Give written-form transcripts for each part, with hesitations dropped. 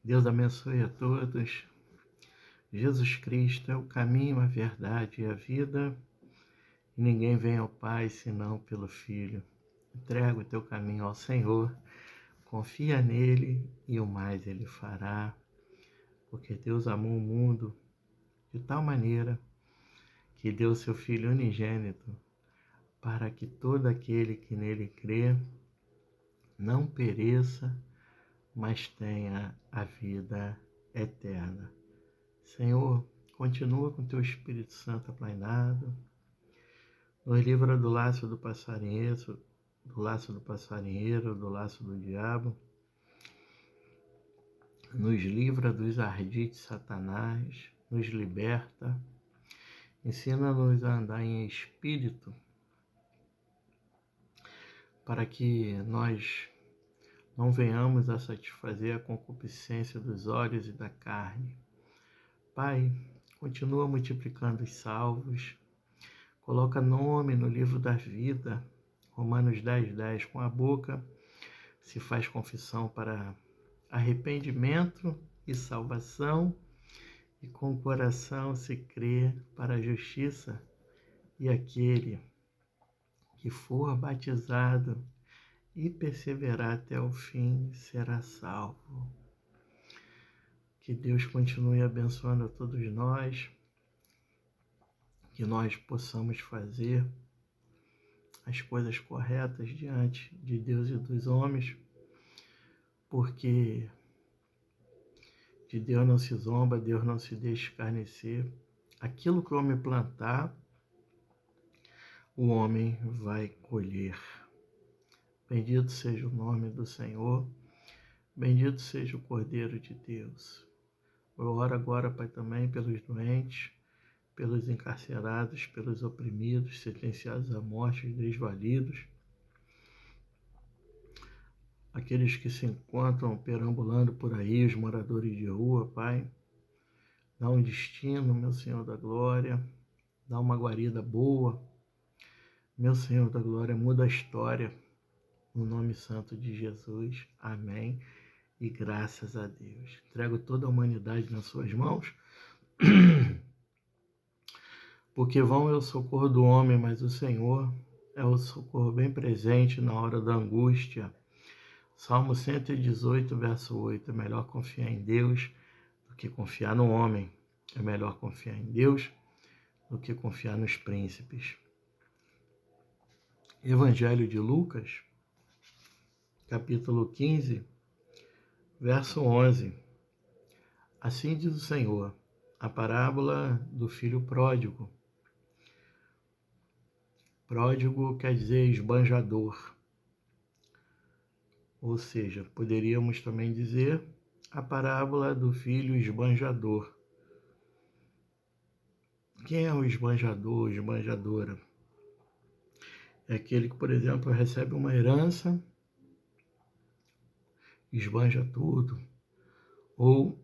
Deus abençoe a todos. Jesus Cristo é o caminho, a verdade e a vida. E ninguém vem ao Pai senão pelo Filho. Entrega o teu caminho ao Senhor. Confia nele e o mais ele fará. Porque Deus amou o mundo de tal maneira que deu seu Filho unigênito para que todo aquele que nele crê não pereça, mas tenha a vida eterna. Senhor, continua com teu Espírito Santo aplainado, nos livra do laço do passarinheiro, do laço do diabo, nos livra dos ardis de Satanás, nos liberta, ensina-nos a andar em espírito, para que nós não venhamos a satisfazer a concupiscência dos olhos e da carne. Pai, continua multiplicando os salvos, coloca nome no livro da vida, Romanos 10:10, com a boca se faz confissão para arrependimento e salvação, e com o coração se crê para a justiça, e aquele que for batizado e perseverar até o fim será salvo. Que Deus continue abençoando a todos nós, que nós possamos fazer as coisas corretas diante de Deus e dos homens, porque de Deus não se zomba, Deus não se deixa escarnecer. Aquilo que o homem plantar, o homem vai colher. Bendito seja o nome do Senhor, bendito seja o Cordeiro de Deus. Eu oro agora, Pai, também pelos doentes, pelos encarcerados, pelos oprimidos, sentenciados à morte, desvalidos, aqueles que se encontram perambulando por aí, os moradores de rua, Pai. Dá um destino, meu Senhor da Glória, dá uma guarida boa. Meu Senhor da Glória, muda a história, no nome santo de Jesus. Amém. E graças a Deus. Entrego toda a humanidade nas suas mãos, porque vão é o socorro do homem, mas o Senhor é o socorro bem presente na hora da angústia. Salmo 118, verso 8. É melhor confiar em Deus do que confiar no homem. É melhor confiar em Deus do que confiar nos príncipes. Evangelho de Lucas, capítulo 15, verso 11. Assim diz o Senhor, a parábola do filho pródigo. Pródigo quer dizer esbanjador. Ou seja, poderíamos também dizer a parábola do filho esbanjador. Quem é o esbanjador, esbanjadora? É aquele que, por exemplo, recebe uma herança, esbanja tudo. Ou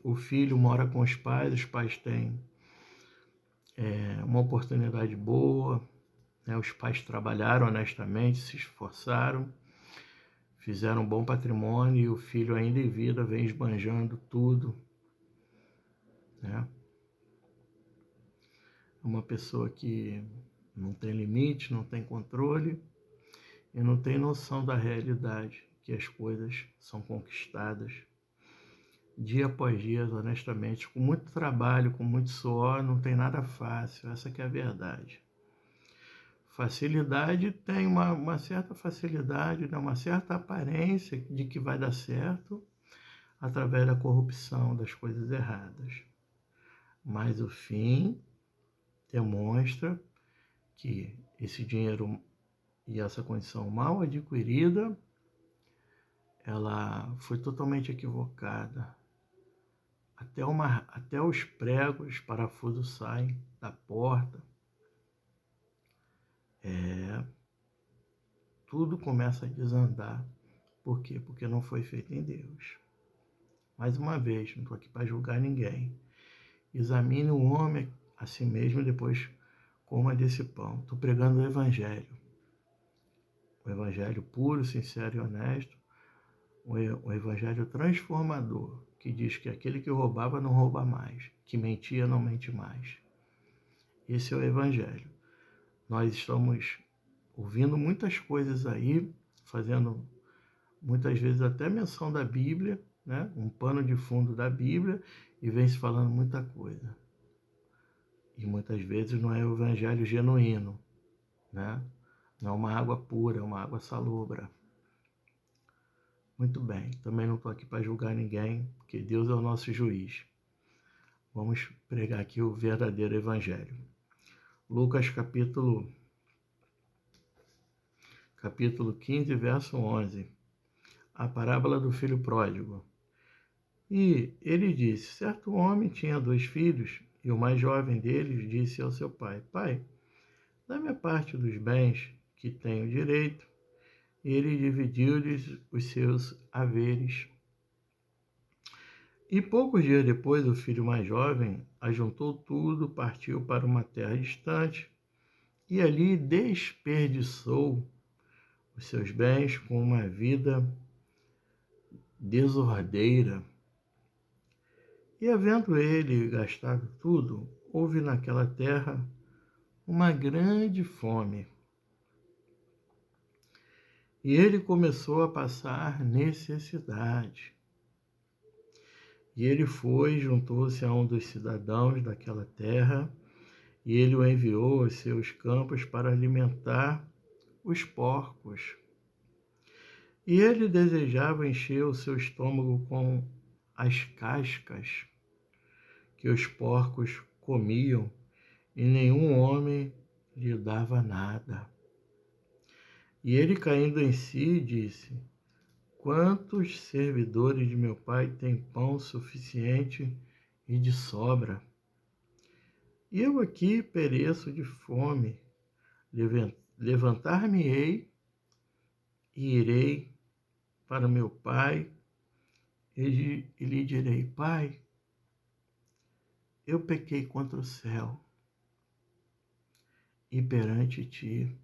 o filho mora com os pais têm uma oportunidade boa, né? Os pais trabalharam honestamente, se esforçaram, fizeram um bom patrimônio e o filho ainda em vida vem esbanjando tudo, né? Uma pessoa que não tem limite, não tem controle e não tem noção da realidade, que as coisas são conquistadas dia após dia, honestamente, com muito trabalho, com muito suor, não tem nada fácil, essa que é a verdade. Facilidade tem uma certa facilidade, né? Uma certa aparência de que vai dar certo através da corrupção, das coisas erradas. Mas o fim demonstra que esse dinheiro e essa condição mal adquirida, ela foi totalmente equivocada. Até os pregos, os parafusos saem da porta. Tudo começa a desandar. Por quê? Porque não foi feito em Deus. Mais uma vez, não estou aqui para julgar ninguém. Examine o homem a si mesmo e depois coma desse pão. Estou pregando o Evangelho. O Evangelho puro, sincero e honesto. o evangelho transformador, que diz que aquele que roubava não rouba mais, que mentia não mente mais. Esse é o evangelho. Nós estamos ouvindo muitas coisas aí, fazendo muitas vezes até menção da Bíblia, né? Um pano de fundo da Bíblia, e vem se falando muita coisa. E muitas vezes não é o evangelho genuíno, né? Não é uma água pura, é uma água salobra. Muito bem, também não estou aqui para julgar ninguém, porque Deus é o nosso juiz. Vamos pregar aqui o verdadeiro evangelho. Lucas capítulo 15, verso 11. A parábola do filho pródigo. E ele disse: certo homem tinha 2 filhos, e o mais jovem deles disse ao seu pai: Pai, dá-me a parte dos bens que tenho direito. E ele dividiu-lhes os seus haveres. E poucos dias depois, o filho mais jovem ajuntou tudo, partiu para uma terra distante, e ali desperdiçou os seus bens com uma vida desordeira. E havendo ele gastado tudo, houve naquela terra uma grande fome. E ele começou a passar necessidade. E ele foi, juntou-se a um dos cidadãos daquela terra, e ele o enviou aos seus campos para alimentar os porcos. E ele desejava encher o seu estômago com as cascas que os porcos comiam, e nenhum homem lhe dava nada. E ele, caindo em si, disse: quantos servidores de meu pai têm pão suficiente e de sobra? E eu aqui pereço de fome. Levantar-me-ei e irei para meu pai e lhe direi: Pai, eu pequei contra o céu e perante ti.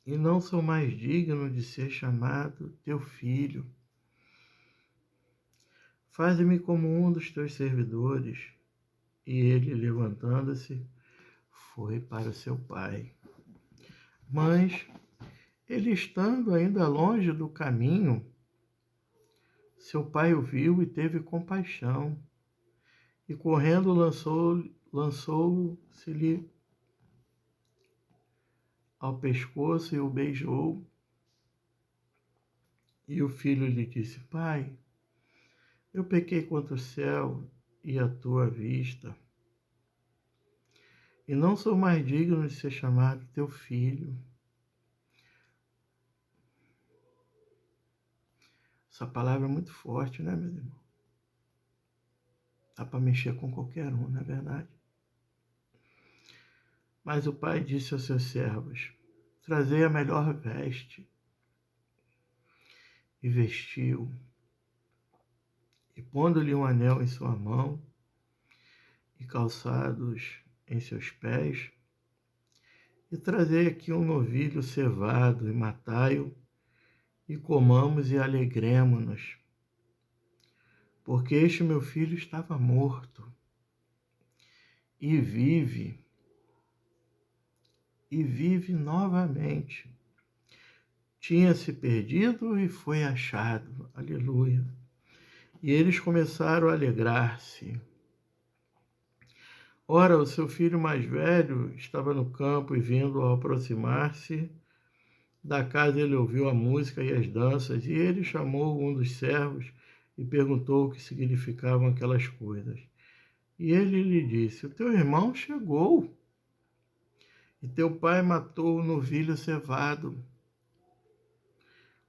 E não sou mais digno de ser chamado teu filho. Faze-me como um dos teus servidores. E ele, levantando-se, foi para seu pai. Mas ele, estando ainda longe do caminho, seu pai o viu e teve compaixão, e correndo lançou-se-lhe ao pescoço e o beijou. E o filho lhe disse: Pai, eu pequei contra o céu e a tua vista, e não sou mais digno de ser chamado teu filho. Essa palavra é muito forte, né, meu irmão? Dá para mexer com qualquer um, não é verdade? Mas o pai disse aos seus servos: trazei a melhor veste, e vestiu, e pondo-lhe um anel em sua mão, e calçados em seus pés, e trazei aqui um novilho cevado, e matai-o, e comamos e alegremo-nos, porque este meu filho estava morto, e vive novamente. Tinha se perdido e foi achado. Aleluia. E eles começaram a alegrar-se. Ora, o seu filho mais velho estava no campo, e vindo ao aproximar-se da casa, ele ouviu a música e as danças, e ele chamou um dos servos e perguntou o que significavam aquelas coisas. E ele lhe disse: o teu irmão chegou, e teu pai matou o novilho cevado,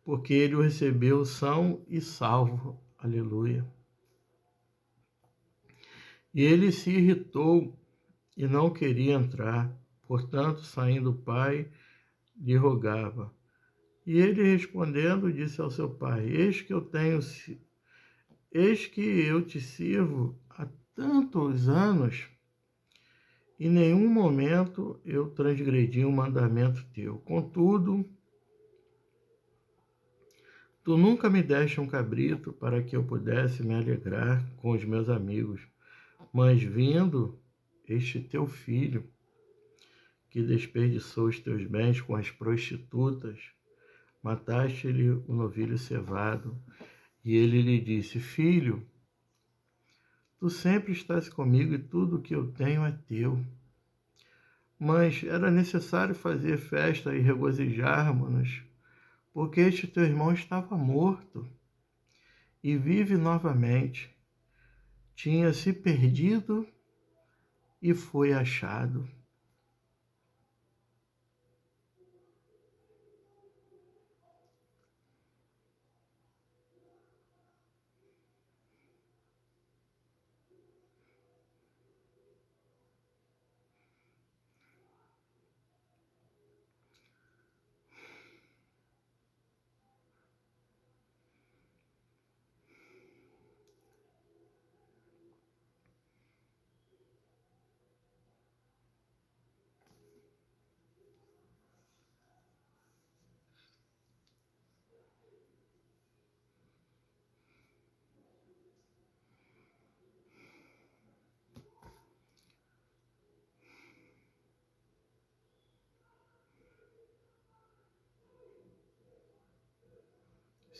porque ele o recebeu são e salvo. Aleluia. E ele se irritou e não queria entrar. Portanto, saindo o pai, lhe rogava. E ele, respondendo, disse ao seu pai: eis que eu te sirvo há tantos anos, Em nenhum momento eu transgredi um mandamento teu. Contudo, tu nunca me deste um cabrito para que eu pudesse me alegrar com os meus amigos. Mas vindo este teu filho, que desperdiçou os teus bens com as prostitutas, mataste-lhe o novilho cevado. E ele lhe disse: Filho, tu sempre estás comigo e tudo o que eu tenho é teu. Mas era necessário fazer festa e regozijarmos-nos, porque este teu irmão estava morto e vive novamente. Tinha se perdido e foi achado.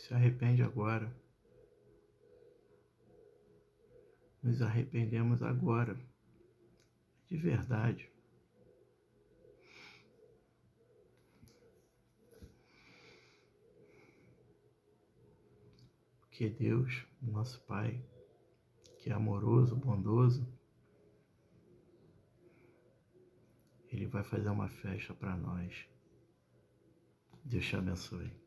Se arrepende agora. Nos arrependemos agora, de verdade. Porque Deus, nosso Pai, que é amoroso, bondoso, Ele vai fazer uma festa para nós. Deus te abençoe.